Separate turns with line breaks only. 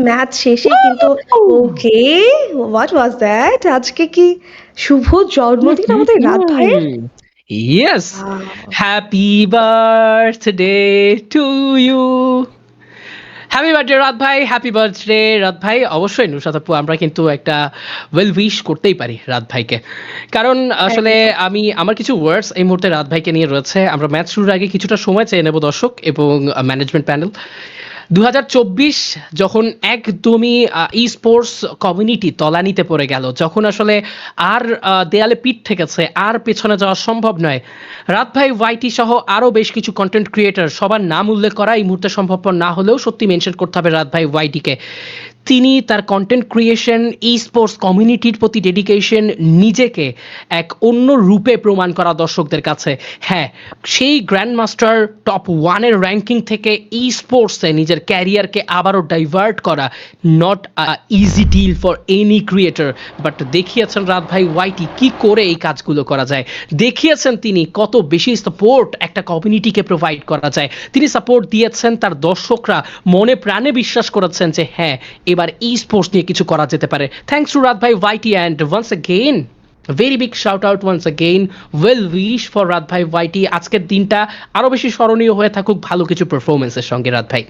Match শেষে কিন্তু ওকে, what was that? আজকে কি শুভ জন্মদিন আমাদের রাত ভাইয়ের?
Yes,
wow!
Happy birthday to you. Happy birthday Raat ভাই, হ্যাপি বার্থডে রাত ভাই। অবশ্যই নুসরাত আপু, আমরা কিন্তু একটা ওয়েল উইশ করতেই পারি রাত ভাইকে, কারণ আসলে
একদম।
আমার কিছু ওয়ার্ডস এই মুহূর্তে রাত ভাইকে নিয়ে রয়েছে। আমরা ম্যাচ শুরুর আগে কিছুটা সময় চেয়ে নেব দর্শক এবং ম্যানেজমেন্ট প্যানেল। 2024 যখন একদমই ই স্পোর্টস কমিউনিটি তলানিতে পড়ে গেল, যখন আসলে আর দেয়ালে পিঠ ঠেকেছে, আর পেছনে যাওয়া সম্ভব নয়, রাত ভাই ওয়াইটি সহ আরও বেশ কিছু কন্টেন্ট ক্রিয়েটার, সবার নাম উল্লেখ করা এই মুহূর্তে সম্ভবপর না হলেও সত্যি মেনশন করতে হবে রাত ভাই ওয়াইটিকে। তিনি তার কন্টেন্ট ক্রিয়েশন, ই স্পোর্টস কমিউনিটির প্রতি ডেডিকেশন, নিজেকে এক অন্য রূপে প্রমাণ করা দর্শকদের কাছে। হ্যাঁ, সেই গ্র্যান্ড মাস্টার টপ ওয়ানের র্যাঙ্কিং থেকে ই স্পোর্টসে নিজের ক্যারিয়ারকে আবারও ডাইভার্ট করা not easy deal for any creator, but দেখিয়েছেন রাত ভাই ওয়াইটি কি করে এই কাজগুলো করা যায়। দেখিয়েছেন তিনি কত বেশি সাপোর্ট একটা কমিউনিটিকে প্রোভাইড করা যায়। তিনি সাপোর্ট দিয়েছেন, তার দর্শকরা মনে প্রাণে বিশ্বাস করেছেন যে হ্যাঁ, এবার ই স্পোর্টস নিয়ে কিছু করা যেতে পারে। Thanks to Raat bhai YT, and once again very big shout out once again, well wish for Raat bhai ওয়াইটি। আজকের দিনটা আরো বেশি স্মরণীয় হয়ে থাকুক ভালো কিছু পারফরমেন্সের সঙ্গে রাত ভাই।